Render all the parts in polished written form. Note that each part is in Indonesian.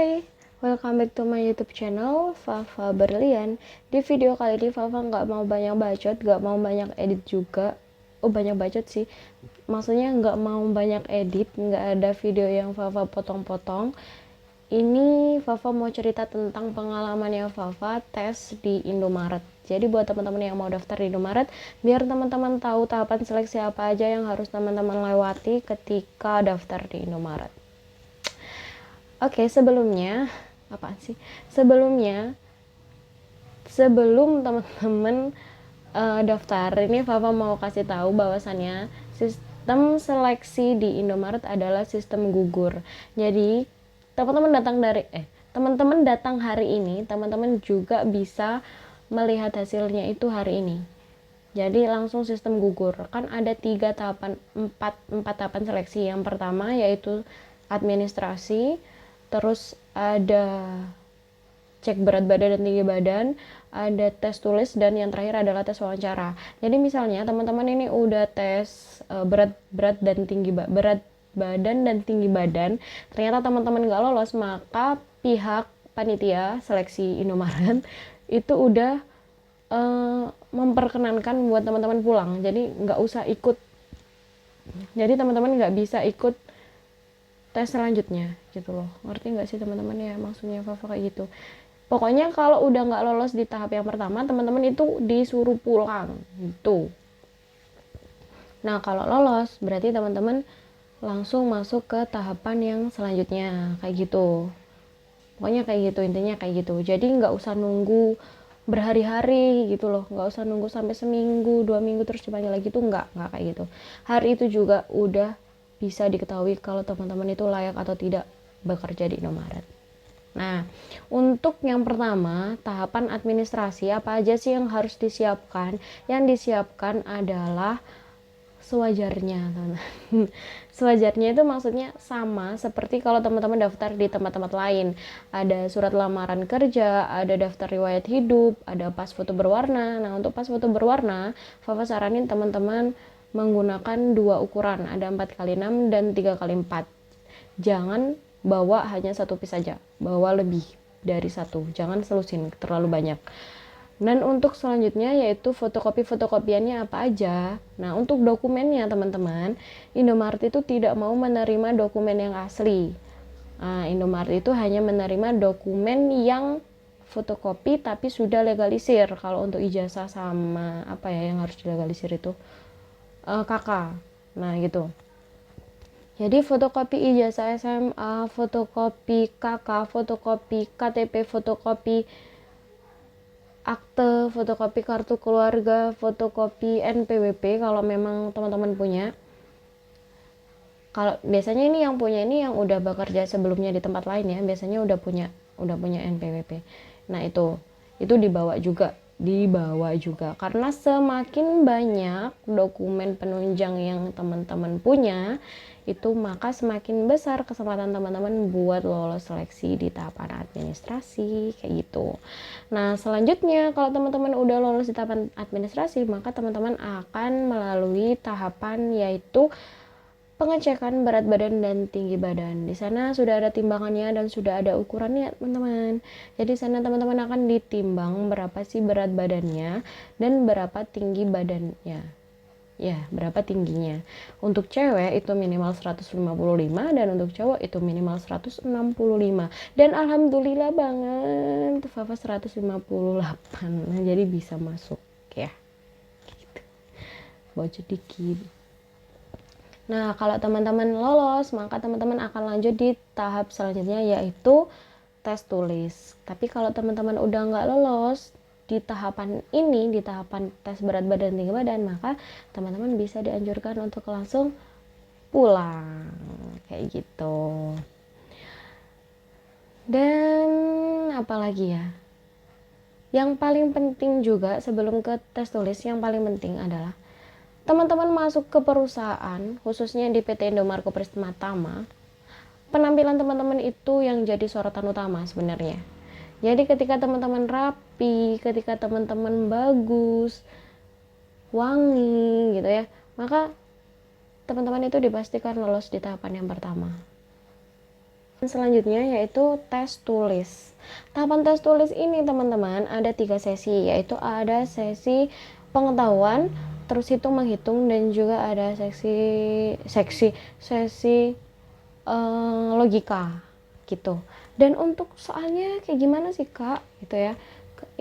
Hai, welcome back to my YouTube channel, Fafa Berlian. Di video kali ini Fafa nggak mau banyak bacot, nggak mau banyak edit juga. Banyak bacot sih. Maksudnya nggak mau banyak edit, nggak ada video yang Fafa potong-potong. Ini Fafa mau cerita tentang pengalamannya Fafa tes di Indomaret. Jadi buat teman-teman yang mau daftar di Indomaret, biar teman-teman tahu tahapan seleksi apa aja yang harus teman-teman lewati ketika daftar di Indomaret. Oke, sebelumnya apaan sih? Sebelum teman-teman daftar, ini Fafa mau kasih tahu bahwasannya sistem seleksi di Indomaret adalah sistem gugur. Jadi teman-teman datang hari ini, teman-teman juga bisa melihat hasilnya itu hari ini. Jadi langsung sistem gugur. Kan ada 4 tahapan seleksi. Yang pertama yaitu administrasi, terus ada cek berat badan dan tinggi badan, ada tes tulis, dan yang terakhir adalah tes wawancara. Jadi misalnya teman-teman ini udah tes berat badan dan tinggi badan, ternyata teman-teman nggak lolos, maka pihak panitia seleksi Indomaret itu udah memperkenankan buat teman-teman pulang. Jadi nggak usah ikut. Jadi teman-teman nggak bisa ikut tes selanjutnya gitu loh. Ngerti nggak sih teman-teman ya maksudnya Fafa kayak gitu. Pokoknya kalau udah nggak lolos di tahap yang pertama, teman-teman itu disuruh pulang gitu. Nah kalau lolos berarti teman-teman langsung masuk ke tahapan yang selanjutnya kayak gitu. Pokoknya kayak gitu, intinya kayak gitu. Jadi nggak usah nunggu berhari-hari gitu loh, nggak usah nunggu sampai seminggu 2 minggu terus dipanggil lagi tuh nggak kayak gitu. Hari itu juga udah bisa diketahui kalau teman-teman itu layak atau tidak bekerja di Indomaret. Nah, untuk yang pertama, tahapan administrasi, apa aja sih yang harus disiapkan? Yang disiapkan adalah sewajarnya, teman-teman. Sewajarnya itu maksudnya sama seperti kalau teman-teman daftar di tempat-tempat lain. Ada surat lamaran kerja, ada daftar riwayat hidup, ada pas foto berwarna. Nah, untuk pas foto berwarna, Fafa saranin teman-teman menggunakan 2 ukuran, ada 4x6 dan 3x4. Jangan bawa hanya 1 piece saja, bawa lebih dari 1, jangan selusin terlalu banyak. Dan untuk selanjutnya yaitu fotokopiannya apa aja. Nah, untuk dokumennya teman-teman, Indomaret itu tidak mau menerima dokumen yang asli. Indomaret itu hanya menerima dokumen yang fotokopi tapi sudah legalisir. Kalau untuk ijazah sama apa ya yang harus dilegalisir itu KK. Nah, gitu. Jadi fotokopi ijazah SMA, fotokopi KK, fotokopi KTP, fotokopi akte, fotokopi kartu keluarga, fotokopi NPWP kalau memang teman-teman punya. Kalau biasanya ini yang punya ini yang udah bekerja sebelumnya di tempat lain ya, biasanya udah punya NPWP. Nah, itu dibawa juga karena semakin banyak dokumen penunjang yang teman-teman punya itu, maka semakin besar kesempatan teman-teman buat lolos seleksi di tahapan administrasi kayak gitu. Nah, selanjutnya kalau teman-teman udah lolos di tahapan administrasi, maka teman-teman akan melalui tahapan yaitu pengecekan berat badan dan tinggi badan. Di sana sudah ada timbangannya dan sudah ada ukurannya, teman-teman. Jadi sana teman-teman akan ditimbang berapa sih berat badannya dan berapa tinggi badannya. Ya, berapa tingginya. Untuk cewek itu minimal 155 dan untuk cowok itu minimal 165. Dan alhamdulillah banget Fafa 158. Nah, jadi bisa masuk ya. Gitu. Bocor dikit. Nah, kalau teman-teman lolos, maka teman-teman akan lanjut di tahap selanjutnya yaitu tes tulis. Tapi kalau teman-teman udah nggak lolos di tahapan ini, di tahapan tes berat badan tinggi badan, maka teman-teman bisa dianjurkan untuk langsung pulang kayak gitu. Dan apalagi ya, yang paling penting juga sebelum ke tes tulis, yang paling penting adalah teman-teman masuk ke perusahaan, khususnya di PT Indomaret Prisma Tama, penampilan teman-teman itu yang jadi sorotan utama sebenarnya. Jadi ketika teman-teman rapi, ketika teman-teman bagus, wangi gitu ya, maka teman-teman itu dipastikan lolos di tahapan yang pertama. Selanjutnya yaitu tes tulis. Tahapan tes tulis ini teman-teman ada 3 sesi, yaitu ada sesi pengetahuan, terus hitung menghitung, dan juga ada sesi logika gitu. Dan untuk soalnya kayak gimana sih kak gitu ya,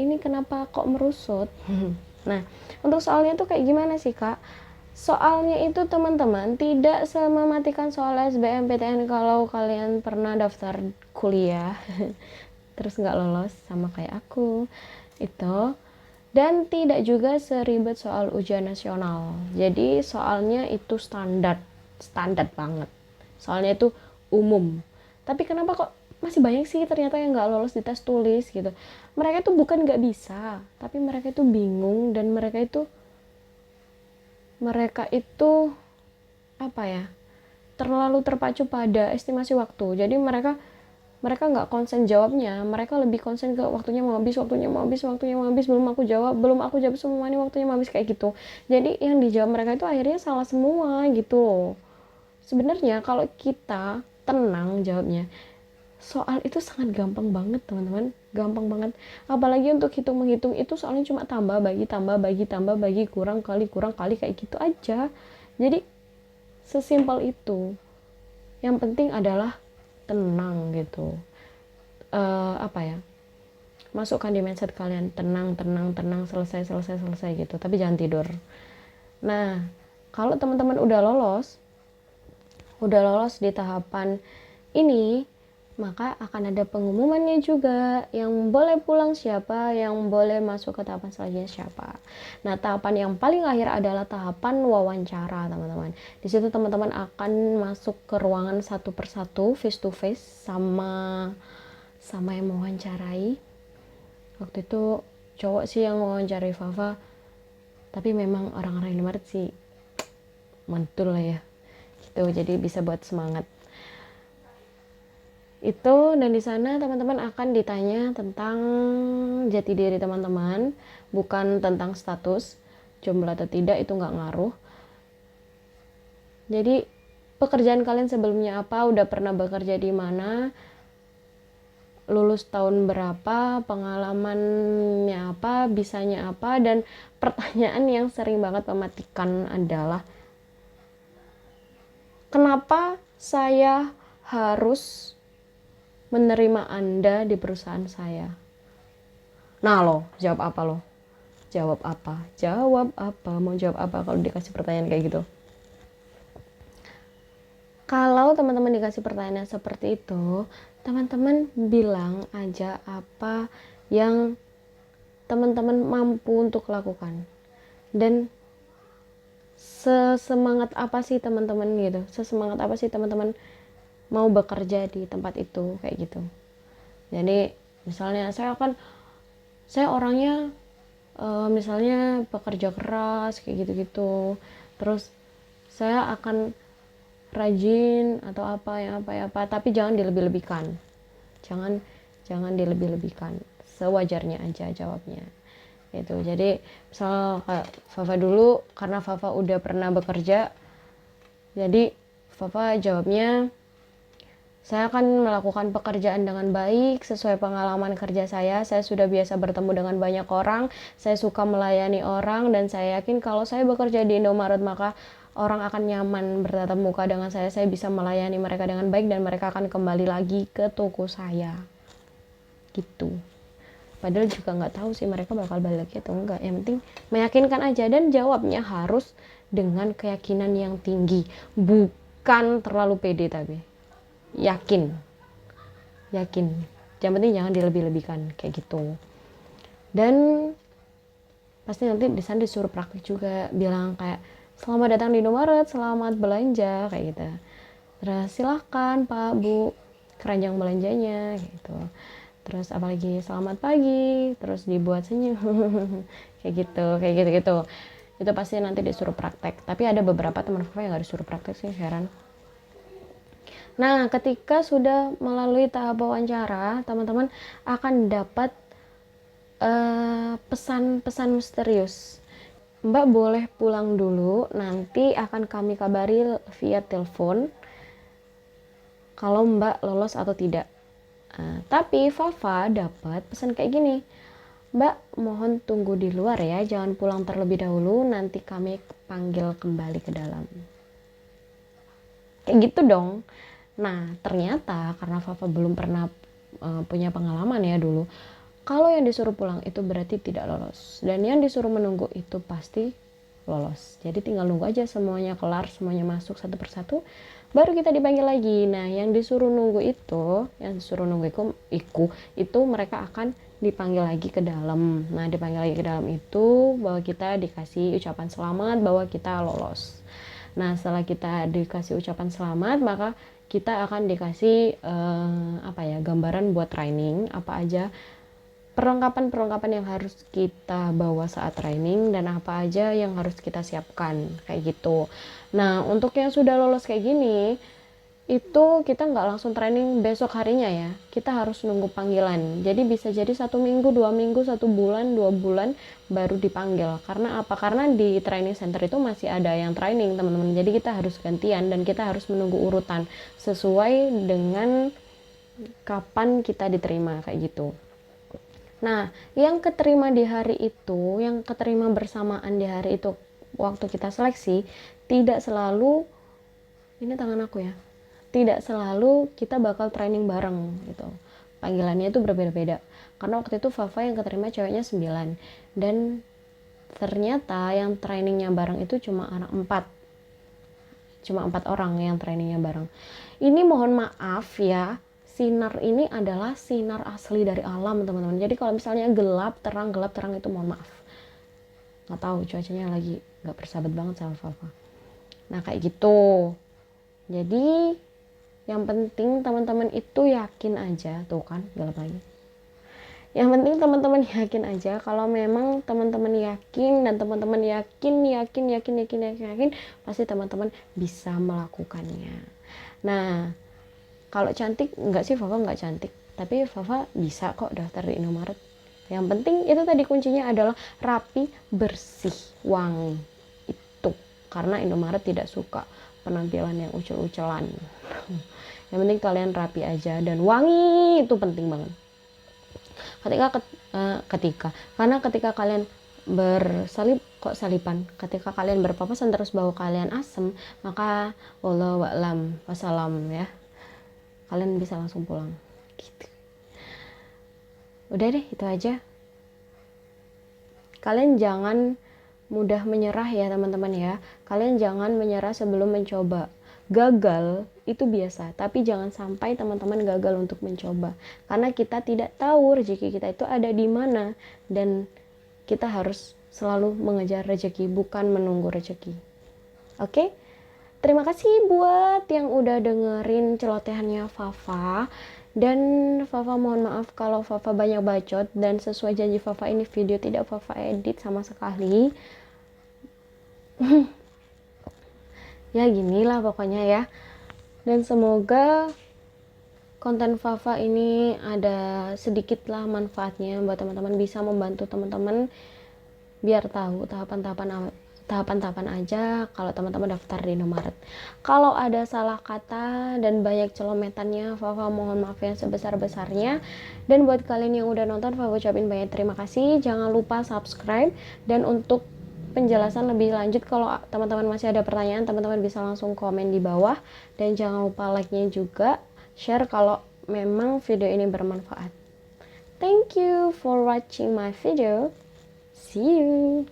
ini kenapa kok merusut. Nah, untuk soalnya tuh kayak gimana sih kak? Soalnya itu teman-teman tidak semematikan soal SBMPTN kalau kalian pernah daftar kuliah terus nggak lolos sama kayak aku itu, dan tidak juga seribet soal ujian nasional. Jadi soalnya itu standar banget, soalnya itu umum. Tapi kenapa kok masih banyak sih ternyata yang nggak lolos di tes tulis gitu. Mereka itu bukan nggak bisa, tapi mereka itu bingung, dan mereka itu apa ya, terlalu terpacu pada estimasi waktu. Jadi mereka nggak konsen jawabnya, mereka lebih konsen ke waktunya mau habis, belum aku jawab semua nih, waktunya mau habis, kayak gitu. Jadi yang dijawab mereka itu akhirnya salah semua gitu loh. Sebenarnya kalau kita tenang jawabnya, soal itu sangat gampang banget teman-teman, gampang banget. Apalagi untuk hitung menghitung itu soalnya cuma tambah bagi kurang kali kayak gitu aja. Jadi sesimpel itu. Yang penting adalah tenang gitu. Apa ya, masukkan di mindset kalian tenang, selesai gitu, tapi jangan tidur. Nah, kalau teman-teman udah lolos di tahapan ini, maka akan ada pengumumannya juga, yang boleh pulang siapa, yang boleh masuk ke tahapan selanjutnya siapa. Nah, tahapan yang paling akhir adalah tahapan wawancara, teman-teman. Di situ teman-teman akan masuk ke ruangan satu persatu, face to face sama yang mewawancarai. Waktu itu cowok sih yang mewawancarai Fafa, tapi memang orang-orang Indomaret sih mantul lah ya gitu, jadi bisa buat semangat itu. Dan di sana teman-teman akan ditanya tentang jati diri teman-teman, bukan tentang status jomblo atau tidak, itu nggak ngaruh. Jadi pekerjaan kalian sebelumnya apa, udah pernah bekerja di mana, lulus tahun berapa, pengalamannya apa, bisanya apa. Dan pertanyaan yang sering banget mematikan adalah, kenapa saya harus menerima Anda di perusahaan saya? Nah lo, jawab apa lo? Jawab apa? Mau jawab apa kalau dikasih pertanyaan kayak gitu? Kalau teman-teman dikasih pertanyaan seperti itu, teman-teman bilang aja apa yang teman-teman mampu untuk lakukan. Dan sesemangat apa sih teman-teman gitu, sesemangat apa sih teman-teman mau bekerja di tempat itu, kayak gitu. Jadi misalnya saya orangnya misalnya pekerja keras kayak gitu-gitu, terus saya akan rajin atau apa, tapi jangan dilebih-lebihkan, jangan dilebih-lebihkan, sewajarnya aja jawabnya itu. Jadi misal kayak Fafa dulu, karena Fafa udah pernah bekerja, jadi Fafa jawabnya, saya akan melakukan pekerjaan dengan baik sesuai pengalaman kerja saya sudah biasa bertemu dengan banyak orang, saya suka melayani orang, dan saya yakin kalau saya bekerja di Indomaret maka orang akan nyaman bertatap muka dengan saya bisa melayani mereka dengan baik, dan mereka akan kembali lagi ke toko saya gitu. Padahal juga nggak tahu sih mereka bakal balik atau enggak, yang penting meyakinkan aja. Dan jawabnya harus dengan keyakinan yang tinggi, bukan terlalu pede, tapi yakin, yang penting jangan dilebih-lebihkan kayak gitu. Dan pasti nanti di sana disuruh praktik juga, bilang kayak, selamat datang di Indomaret, selamat belanja, kayak gitu. Terus silahkan Pak Bu, keranjang belanjanya gitu. Terus apalagi selamat pagi, terus dibuat senyum kayak gitu. Itu pasti nanti disuruh praktek. Tapi ada beberapa teman Fafa yang gak disuruh praktek sih, heran. Nah, ketika sudah melalui tahap wawancara, teman-teman akan dapat pesan-pesan misterius. Mbak boleh pulang dulu, nanti akan kami kabari via telepon kalau Mbak lolos atau tidak. Tapi Fafa dapat pesan kayak gini, Mbak mohon tunggu di luar ya, jangan pulang terlebih dahulu, nanti kami panggil kembali ke dalam. Kayak gitu dong. Nah ternyata karena Fafa belum pernah punya pengalaman ya dulu, kalau yang disuruh pulang itu berarti tidak lolos, dan yang disuruh menunggu itu pasti lolos. Jadi tinggal nunggu aja semuanya kelar, semuanya masuk satu persatu, baru kita dipanggil lagi. Nah yang disuruh nunggu itu mereka akan dipanggil lagi ke dalam. Nah dipanggil lagi ke dalam itu bahwa kita dikasih ucapan selamat bahwa kita lolos. Nah setelah kita dikasih ucapan selamat, maka kita akan dikasih gambaran buat training apa aja, perlengkapan yang harus kita bawa saat training, dan apa aja yang harus kita siapkan kayak gitu. Nah untuk yang sudah lolos kayak gini, itu kita nggak langsung training besok harinya ya, kita harus nunggu panggilan. Jadi bisa jadi 1 minggu, 2 minggu, 1 bulan, 2 bulan baru dipanggil. Karena apa? Karena di training center itu masih ada yang training teman-teman, jadi kita harus gantian dan kita harus menunggu urutan sesuai dengan kapan kita diterima kayak gitu. Nah yang keterima di hari itu, yang keterima bersamaan di hari itu waktu kita seleksi, tidak selalu, ini tangan aku ya, tidak selalu kita bakal training bareng gitu. Panggilannya itu berbeda-beda. Karena waktu itu Fafa yang keterima ceweknya 9, dan ternyata yang trainingnya bareng itu cuma anak 4. Cuma 4 orang yang trainingnya bareng. Ini mohon maaf ya, sinar ini adalah sinar asli dari alam teman-teman. Jadi kalau misalnya gelap terang itu mohon maaf. Nggak tahu cuacanya lagi nggak bersahabat banget sama Fafa. Nah kayak gitu. Jadi yang penting teman-teman itu yakin aja, tuh kan gelap lagi. Yang penting teman-teman yakin aja, kalau memang teman-teman yakin dan teman-teman yakin, pasti teman-teman bisa melakukannya. Nah, kalau cantik, enggak sih Fafa enggak cantik, tapi Fafa bisa kok daftar di Indomaret. Yang penting itu tadi kuncinya adalah rapi, bersih, wangi. Itu karena Indomaret tidak suka penampilan yang ucel-ucelan. Yang penting kalian rapi aja dan wangi, itu penting banget. Ketika kalian ketika kalian berpapasan terus bau kalian asem, maka wallahu a'lam wassalam ya, kalian bisa langsung pulang gitu. Udah deh, itu aja. Kalian jangan mudah menyerah ya teman-teman ya. Kalian jangan menyerah sebelum mencoba. Gagal itu biasa, tapi jangan sampai teman-teman gagal untuk mencoba. Karena kita tidak tahu rezeki kita itu ada di mana, dan kita harus selalu mengejar rezeki, bukan menunggu rezeki. Oke? Terima kasih buat yang udah dengerin celotehannya Fafa. Dan Fafa mohon maaf kalau Fafa banyak bacot, dan sesuai janji Fafa ini video tidak Fafa edit sama sekali. Ya ginilah pokoknya ya. Dan semoga konten Fafa ini ada sedikit lah manfaatnya buat teman-teman, bisa membantu teman-teman biar tahu tahapan-tahapan aja kalau teman-teman daftar di Indomaret. Kalau ada salah kata dan banyak celometannya, Fafa mohon maaf yang sebesar-besarnya. Dan buat kalian yang udah nonton, Fafa ucapin banyak terima kasih. Jangan lupa subscribe, dan untuk penjelasan lebih lanjut kalau teman-teman masih ada pertanyaan, teman-teman bisa langsung komen di bawah. Dan jangan lupa like-nya juga, share kalau memang video ini bermanfaat. Thank you for watching my video. See you.